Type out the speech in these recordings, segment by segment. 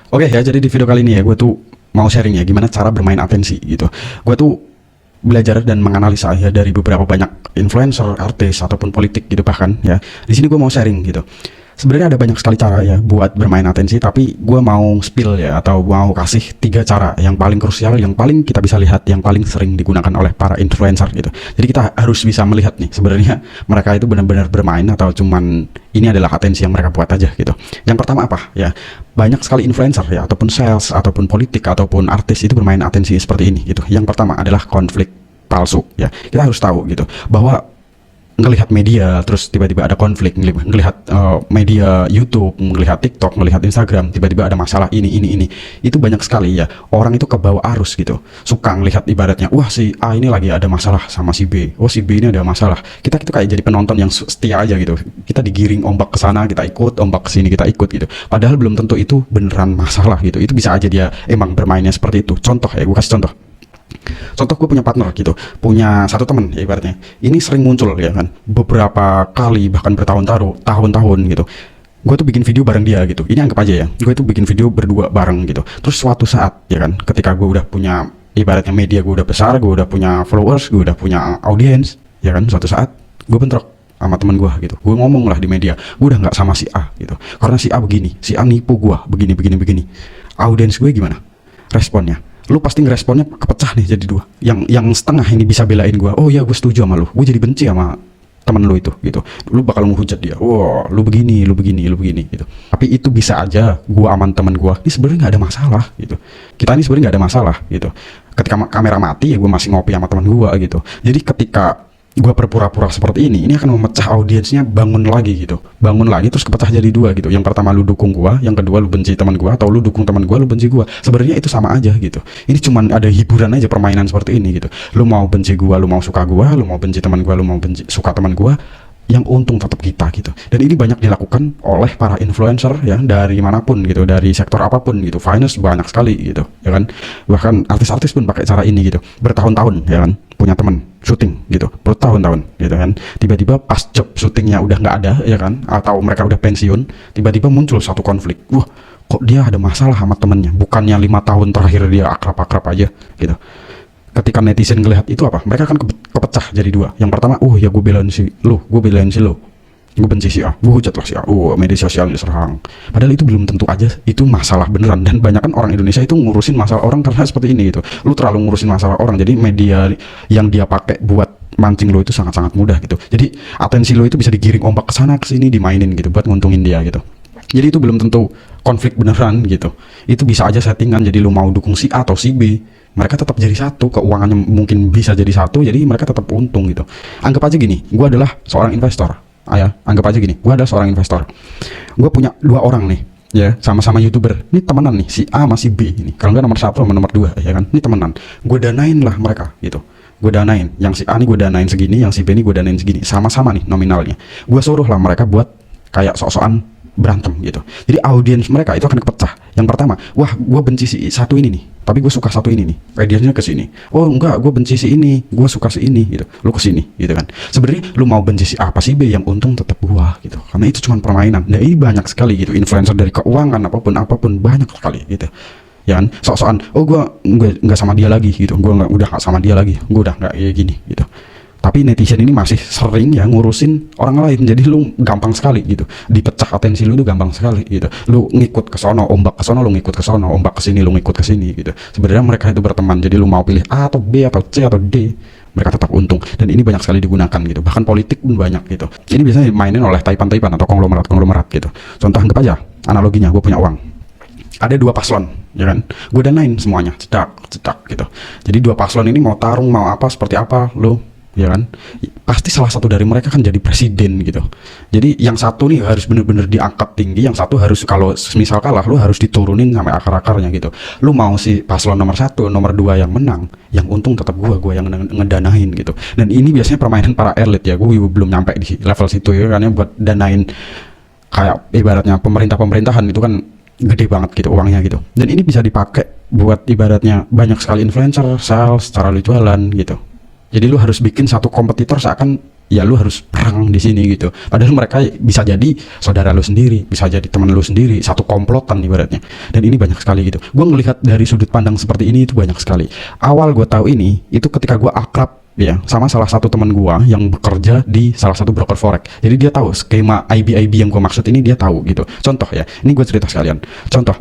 Oke ya, jadi di video kali ini ya gue tuh mau sharing ya gimana cara bermain atensi gitu. Gue tuh belajar dan menganalisa ya dari beberapa banyak influencer, artis ataupun politik gitu bahkan ya. Di sini gue mau sharing gitu. Sebenarnya ada banyak sekali cara ya buat bermain atensi, tapi gue mau spill ya atau mau kasih 3 cara yang paling krusial, yang paling kita bisa lihat, yang paling sering digunakan oleh para influencer gitu. Jadi kita harus bisa melihat nih sebenarnya mereka itu benar-benar bermain atau cuman ini adalah atensi yang mereka buat aja gitu. Yang pertama apa ya? Banyak sekali influencer ya ataupun sales ataupun politik ataupun artis itu bermain atensi seperti ini gitu. Yang pertama adalah konflik palsu ya. Kita harus tahu gitu bahwa ngelihat media terus tiba-tiba ada konflik, ngelihat media YouTube, ngelihat TikTok, ngelihat Instagram, tiba-tiba ada masalah ini itu banyak sekali ya. Orang itu kebawa arus gitu, suka ngelihat ibaratnya, wah si A ini lagi ada masalah sama si B, oh si B ini ada masalah. Kita kayak jadi penonton yang setia aja gitu, kita digiring ombak ke sana kita ikut, ombak ke sini kita ikut gitu, padahal belum tentu itu beneran masalah gitu. Itu bisa aja dia emang bermainnya seperti itu. Contoh ya, gue kasih contoh gue punya partner gitu, punya satu temen ya ibaratnya, ini sering muncul ya kan, beberapa kali bahkan bertahun-tahun gitu. Gue tuh bikin video bareng dia gitu, ini anggap aja ya, gue tuh bikin video berdua bareng gitu. Terus suatu saat ya kan, ketika gue udah punya ibaratnya media, gue udah besar, gue udah punya followers, gue udah punya audience ya kan, suatu saat gue bentrok sama temen gue gitu. Gue ngomong lah di media, gue udah nggak sama si A gitu, karena si A begini, si A nipu gue begini. Audience gue gimana responnya? Lu pasti ngeresponnya kepecah nih jadi dua. Yang setengah ini bisa belain gue, oh ya gue setuju sama lu, gue jadi benci sama temen lu itu gitu. Lu bakal menghujat dia, wah lu begini gitu. Tapi itu bisa aja gue aman temen gue, ini sebenarnya nggak ada masalah gitu. Kita ini sebenarnya nggak ada masalah gitu. Ketika kamera mati ya gue masih ngopi sama temen gue gitu. Jadi ketika gue berpura-pura seperti ini akan memecah audiensnya, bangun lagi terus kepecah jadi dua gitu. Yang pertama lu dukung gue, yang kedua lu benci teman gue, atau lu dukung teman gue, lu benci gue. Sebenarnya itu sama aja gitu. Ini cuman ada hiburan aja, permainan seperti ini gitu. Lu mau benci gue, lu mau suka gue, lu mau benci teman gue, lu mau benci suka teman gue, yang untung tetap kita gitu. Dan ini banyak dilakukan oleh para influencer ya, dari manapun gitu, dari sektor apapun gitu. Finance banyak sekali gitu ya kan, bahkan artis-artis pun pakai cara ini gitu, bertahun-tahun ya kan, punya teman syuting gitu bertahun-tahun gitu kan, tiba-tiba pas job syutingnya udah nggak ada ya kan, atau mereka udah pensiun, tiba-tiba muncul satu konflik. Wah, kok dia ada masalah sama temennya, bukannya 5 tahun terakhir dia akrab-akrab aja gitu. Ketika netizen ngelihat itu apa, mereka akan kepecah jadi dua. Yang pertama, oh ya gue belain si lu, gue benci si A, gue hujat lah si A, media sosial diserang. Padahal itu belum tentu aja itu masalah beneran. Dan banyak kan orang Indonesia itu ngurusin masalah orang karena seperti ini gitu. Lu terlalu ngurusin masalah orang, jadi media yang dia pakai buat mancing lo itu sangat-sangat mudah gitu. Jadi atensi lo itu bisa digiring ombak ke sana ke sini, dimainin gitu buat nguntungin dia gitu. Jadi itu belum tentu konflik beneran gitu. Itu bisa aja settingan. Jadi lu mau dukung si A atau si B, mereka tetap jadi satu, keuangannya mungkin bisa jadi satu, jadi mereka tetap untung gitu. Anggap aja gini, gue adalah seorang investor. Anggap aja gini, gue adalah seorang investor. Gue punya 2 orang nih, ya, sama-sama YouTuber. Ini temenan nih, si A sama si B ini. Kalau nggak nomor 1 sama nomor 2, ya kan? Ini temenan. Gue danain lah mereka gitu. Gue danain. Yang si A nih gue danain segini, yang si B nih gue danain segini. Sama-sama nih nominalnya. Gue suruh lah mereka buat kayak sok-sokan berantem gitu. Jadi audiens mereka itu akan kepecah. Yang pertama, wah gue benci si satu ini nih, tapi gue suka satu ini nih, audiensnya ke sini. Oh enggak, gue benci si ini, gue suka si ini gitu, lu ke sini gitu kan. Sebenarnya lu mau benci si A apa si B, yang untung tetap gua gitu, karena itu cuma permainan. Nah ini banyak sekali gitu, influencer dari keuangan apapun banyak sekali gitu ya kan. Sok-sokan, oh gue nggak sama dia lagi gitu, gue udah nggak sama dia lagi, gue udah nggak kayak gini gitu. Tapi netizen ini masih sering ya ngurusin orang lain, jadi lu gampang sekali gitu dipecah atensi lu tuh, gampang sekali gitu. Lu ngikut ke sono, ombak ke sono, lu ngikut ke sono, ombak ke sini, lu ngikut ke sini gitu. Sebenarnya mereka itu berteman, jadi lu mau pilih A atau B atau C atau D, mereka tetap untung. Dan ini banyak sekali digunakan gitu, bahkan politik pun banyak gitu. Ini biasanya dimainin oleh taipan-taipan atau konglomerat gitu. Contoh, anggap aja analoginya, gue punya uang, ada 2 paslon ya kan, gue danain semuanya cedak gitu. Jadi 2 paslon ini mau tarung, mau apa, seperti apa lu ya kan, pasti salah satu dari mereka kan jadi presiden gitu. Jadi yang satu nih harus bener-bener diangkat tinggi, yang satu harus, kalau misal kalah, lu harus diturunin sampai akar-akarnya gitu. Lu mau si paslon nomor 1, nomor 2 yang menang, yang untung tetap gua yang ngedanain gitu. Dan ini biasanya permainan para elit ya, gue belum nyampe di level situ ya kan, buat danain kayak ibaratnya pemerintahan itu kan gede banget gitu uangnya gitu. Dan ini bisa dipakai buat ibaratnya banyak sekali influencer, sales, cara lu jualan gitu. Jadi lu harus bikin satu kompetitor seakan ya lu harus perang di sini gitu. Padahal mereka bisa jadi saudara lu sendiri, bisa jadi teman lu sendiri, satu komplotan ibaratnya. Dan ini banyak sekali gitu. Gue ngelihat dari sudut pandang seperti ini itu banyak sekali. Awal gue tahu ini itu ketika gue akrab ya sama salah satu teman gue yang bekerja di salah satu broker forex. Jadi dia tahu skema IB yang gue maksud ini, dia tahu gitu. Contoh ya, ini gue cerita sekalian. Contoh,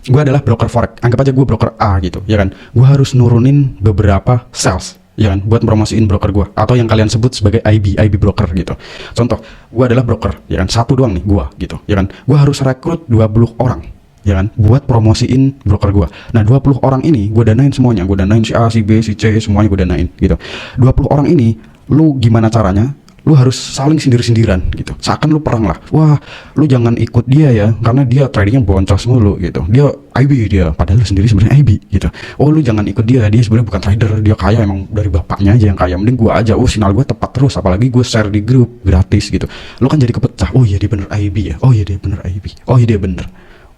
gue adalah broker forex, anggap aja gue broker A gitu ya kan. Gue harus nurunin beberapa sales ya kan, buat promosiin broker gue, atau yang kalian sebut sebagai IB broker gitu. Contoh, gue adalah broker ya kan, satu doang nih gue gitu ya kan. Gue harus rekrut 20 orang ya kan, buat promosiin broker gue. Nah 20 orang ini gue danain semuanya, gue danain si A, si B, si C, semuanya gue danain gitu. 20 orang ini, lu gimana caranya? Lu harus saling sindir-sindiran gitu, seakan lu perang lah. Wah, lu jangan ikut dia ya, karena dia tradingnya boncos mulu gitu. Dia IB dia, padahal lu sendiri sebenarnya IB gitu. Oh, lu jangan ikut dia sebenarnya bukan trader, dia kaya emang dari bapaknya aja yang kaya. Mending gua aja, sinyal gua tepat terus, apalagi gue share di grup gratis gitu. Lu kan jadi kepecah. Oh iya dia bener IB ya, oh iya dia bener IB, oh iya dia bener.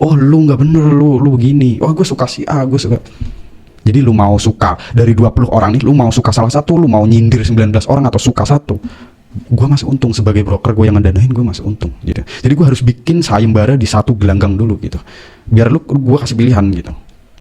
Oh lu nggak bener, lu begini. Oh gue suka si A, gue suka. Jadi lu mau suka dari 20 orang nih, lu mau suka salah satu, lu mau nyindir 19 orang atau suka satu, gue masih untung sebagai broker, gue yang ngedanain, gue masih untung gitu. Jadi gue harus bikin sayembara di satu gelanggang dulu gitu, biar gue kasih pilihan gitu.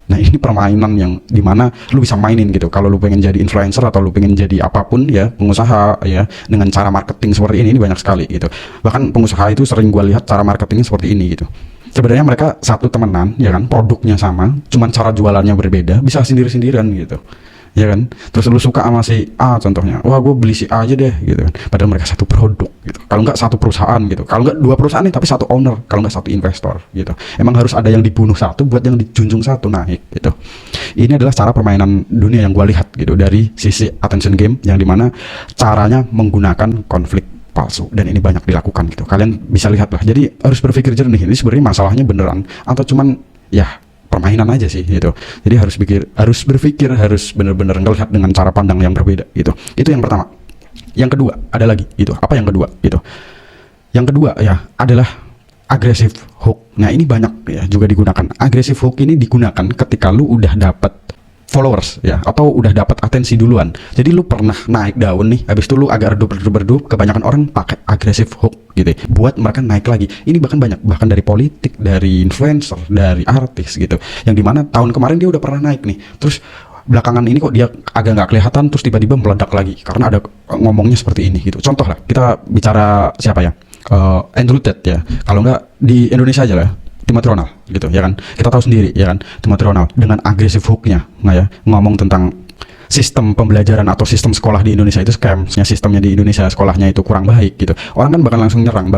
Nah ini permainan yang dimana lu bisa mainin gitu. Kalau lu pengen jadi influencer atau lu pengen jadi apapun ya, pengusaha ya, dengan cara marketing seperti ini banyak sekali gitu. Bahkan pengusaha itu sering gue lihat cara marketingnya seperti ini gitu. Sebenarnya mereka satu temenan ya kan, produknya sama, cuman cara jualannya berbeda, bisa sendiri-sendirian gitu ya kan. Terus lu suka sama si A contohnya, wah gue beli si A aja deh gitu kan, padahal mereka satu produk gitu, kalau nggak satu perusahaan gitu, kalau nggak dua perusahaan nih tapi satu owner, kalau nggak satu investor gitu. Emang harus ada yang dibunuh satu buat yang dijunjung satu naik gitu. Ini adalah cara permainan dunia yang gue lihat gitu, dari sisi attention game, yang dimana caranya menggunakan konflik palsu, dan ini banyak dilakukan gitu. Kalian bisa lihat lah. Jadi harus berpikir jernih, ini sebenarnya masalahnya beneran atau cuman ya permainan aja sih gitu. Jadi harus berpikir, harus bener-bener ngelihat dengan cara pandang yang berbeda gitu. Itu yang pertama. Yang kedua ada lagi gitu. Apa yang kedua gitu? Yang kedua ya adalah aggressive hook. Nah ini banyak ya juga digunakan. Aggressive hook ini digunakan ketika lu udah dapat followers ya, atau udah dapat atensi duluan. Jadi lu pernah naik daun nih, habis itu lu agak redup, kebanyakan orang pakai aggressive hook gitu buat mereka naik lagi. Ini bahkan banyak, bahkan dari politik, dari influencer, dari artis gitu, yang dimana tahun kemarin dia udah pernah naik nih, terus belakangan ini kok dia agak nggak kelihatan, terus tiba-tiba meledak lagi karena ada ngomongnya seperti ini gitu. Contoh lah, kita bicara siapa ya, Andrew Tate ya, kalau nggak di Indonesia aja lah, Timothy Ronald gitu ya kan, kita tahu sendiri ya kan, Timothy Ronald dengan agresif hooknya nggak ya, ngomong tentang sistem pembelajaran atau sistem sekolah di Indonesia itu scamnya, sistemnya di Indonesia sekolahnya itu kurang baik gitu. Orang kan bahkan langsung nyerang,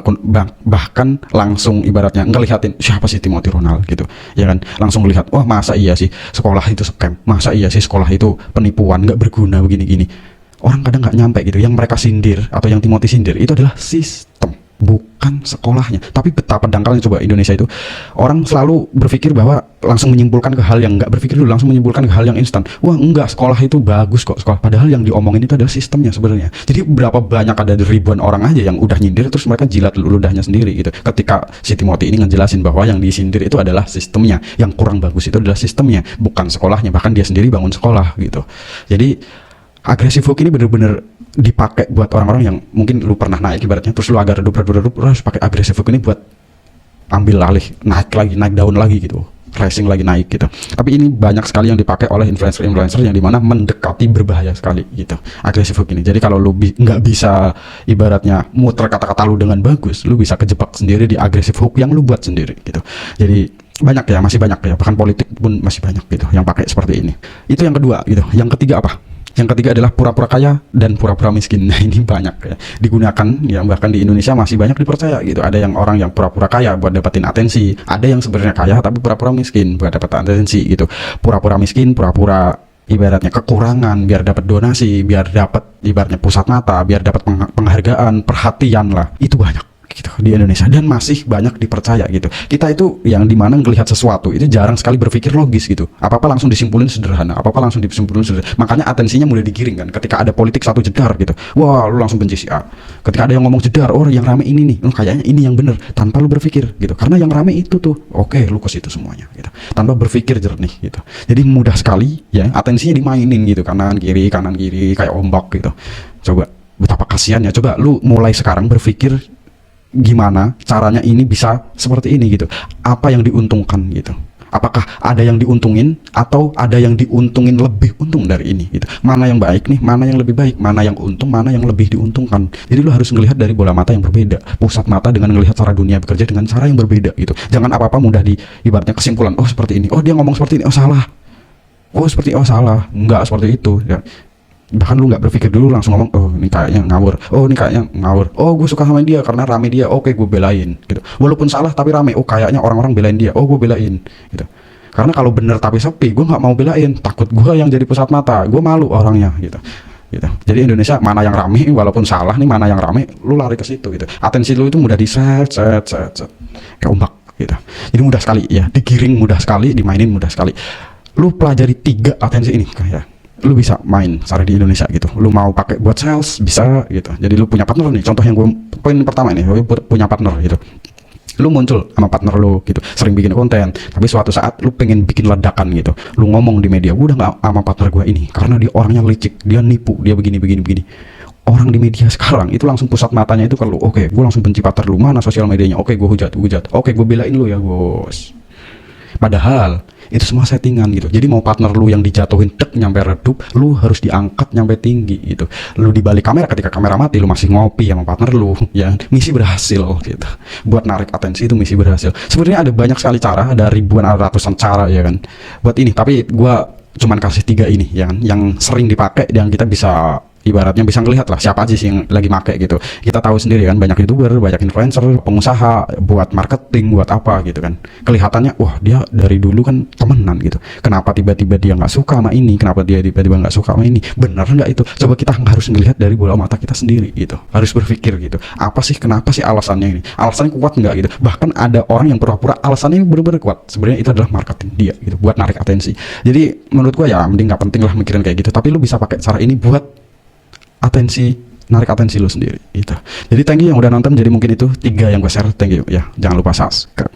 bahkan langsung ibaratnya ngelihatin siapa sih Timothy Ronald gitu ya kan, langsung lihat, wah masa iya sih sekolah itu scam, masa iya sih sekolah itu penipuan, nggak berguna begini-gini. Orang kadang nggak nyampe gitu, yang mereka sindir atau yang Timothy sindir itu adalah sistem, bukan sekolahnya. Tapi betapa dangkalnya coba Indonesia itu, orang selalu berpikir bahwa langsung menyimpulkan ke hal yang nggak berpikir dulu, langsung menyimpulkan ke hal yang instan. Wah enggak, sekolah itu bagus kok sekolah, padahal yang diomongin itu adalah sistemnya sebenarnya. Jadi berapa banyak, ada ribuan orang aja yang udah nyindir terus mereka jilat ludahnya sendiri gitu, ketika si Timothy ini ngejelasin bahwa yang disindir itu adalah sistemnya, yang kurang bagus itu adalah sistemnya, bukan sekolahnya. Bahkan dia sendiri bangun sekolah gitu. Jadi agresif hook ini bener-bener dipakai buat orang-orang yang mungkin lu pernah naik ibaratnya, terus lu agak redup, lu harus pakai agresif hook ini buat ambil alih, naik daun lagi gitu, racing lagi naik gitu. Tapi ini banyak sekali yang dipakai oleh influencer yang dimana mendekati berbahaya sekali gitu, agresif hook ini. Jadi kalau lu nggak bisa ibaratnya muter kata-kata lu dengan bagus, lu bisa kejebak sendiri di agresif hook yang lu buat sendiri gitu. Jadi banyak ya, masih banyak ya, bahkan politik pun masih banyak gitu yang pakai seperti ini. Itu yang kedua gitu. Yang ketiga apa? Yang ketiga adalah pura-pura kaya dan pura-pura miskin. Nah ini banyak ya digunakan ya, bahkan di Indonesia masih banyak dipercaya gitu. Ada yang orang yang pura-pura kaya buat dapetin atensi, ada yang sebenarnya kaya tapi pura-pura miskin buat dapat atensi gitu. Pura-pura miskin, pura-pura ibaratnya kekurangan biar dapat donasi, biar dapat ibaratnya pusat mata, biar dapat penghargaan, perhatian lah. Itu banyak gitu di Indonesia, dan masih banyak dipercaya gitu. Kita itu yang dimana ngelihat sesuatu itu jarang sekali berpikir logis gitu, apa-apa langsung disimpulin sederhana, makanya atensinya mulai digiring kan. Ketika ada politik satu jedar gitu, wah lu langsung benci si A. Ketika ada yang ngomong jedar, oh yang rame ini nih, kayaknya ini yang bener, tanpa lu berpikir gitu, karena yang rame itu tuh, oke lu ke situ semuanya gitu, tanpa berpikir jernih gitu. Jadi mudah sekali ya atensinya dimainin gitu, kanan kiri kayak ombak gitu. Coba Betapa kasihannya. Coba lu mulai sekarang berpikir gimana caranya ini bisa seperti ini gitu. Apa yang diuntungkan gitu. Apakah ada yang diuntungin atau ada yang diuntungin lebih untung dari ini gitu. Mana yang baik nih, mana yang lebih baik, mana yang untung, mana yang lebih diuntungkan. Jadi lu harus melihat dari bola mata yang berbeda. Pusat mata dengan melihat cara dunia bekerja dengan cara yang berbeda gitu. Jangan apa-apa mudah di ibaratnya kesimpulan, oh seperti ini. Oh dia ngomong seperti ini, oh salah. Oh seperti oh salah. Enggak seperti itu ya. Bahkan lu nggak berpikir dulu langsung ngomong, oh ini kayaknya ngawur, oh ini kayaknya ngawur, oh gue suka sama dia karena rame dia, oke gue belain gitu. Walaupun salah tapi rame, oh kayaknya orang-orang belain dia, oh gue belain gitu. Karena kalau bener tapi sepi, gue nggak mau belain, takut gue yang jadi pusat mata, gue malu orangnya gitu. Gitu. Jadi Indonesia mana yang rame, walaupun salah nih mana yang rame, lu lari ke situ gitu. Atensi lu itu mudah di set kayak ombak gitu. Jadi mudah sekali ya, digiring mudah sekali, dimainin mudah sekali. Lu pelajari 3 atensi ini kayak lu bisa main secara di Indonesia gitu. Lu mau pakai buat sales bisa gitu. Jadi lu punya partner nih. Contoh yang gue poin pertama ini, lu punya partner gitu. Lu muncul sama partner lu gitu, sering bikin konten, tapi suatu saat lu pengen bikin ledakan gitu. Lu ngomong di media, gue udah nggak sama partner gue ini karena dia orangnya licik, dia nipu, dia begini. Orang di media sekarang itu langsung pusat matanya itu kalau oke, gue langsung benci partner lu, mana sosial medianya, oke gue hujat, oke gue belain lu ya bos. Padahal itu semua settingan gitu. Jadi mau partner lu yang dijatuhin tek nyampe redup, lu harus diangkat nyampe tinggi gitu. Lu di balik kamera, ketika kamera mati lu masih ngopi sama partner lu ya, misi berhasil gitu. Buat narik atensi itu misi berhasil. Sebenarnya ada banyak sekali cara, ada ribuan atau ratusan cara ya kan buat ini, tapi gua cuman kasih 3 ini ya kan, yang sering dipakai yang kita bisa ibaratnya bisa ngelihat lah siapa aja sih yang lagi make gitu. Kita tahu sendiri kan, banyak youtuber, banyak influencer, pengusaha buat marketing, buat apa gitu kan. Kelihatannya wah dia dari dulu kan temenan gitu. Kenapa tiba-tiba dia nggak suka sama ini? Kenapa dia tiba-tiba nggak suka sama ini? Bener nggak itu? Coba kita harus ngelihat dari bola mata kita sendiri gitu. Harus berpikir gitu. Apa sih, kenapa sih alasannya ini? Alasannya kuat nggak gitu? Bahkan ada orang yang pura-pura alasannya ini bener-bener kuat. Sebenarnya itu adalah marketing dia gitu, buat narik atensi. Jadi menurut gua ya mending nggak penting lah mikirin kayak gitu. Tapi lu bisa pakai cara ini buat narik atensi lu sendiri gitu. Jadi thank you yang udah nonton. Jadi mungkin itu 3 yang gue share. Thank you ya, jangan lupa subscribe.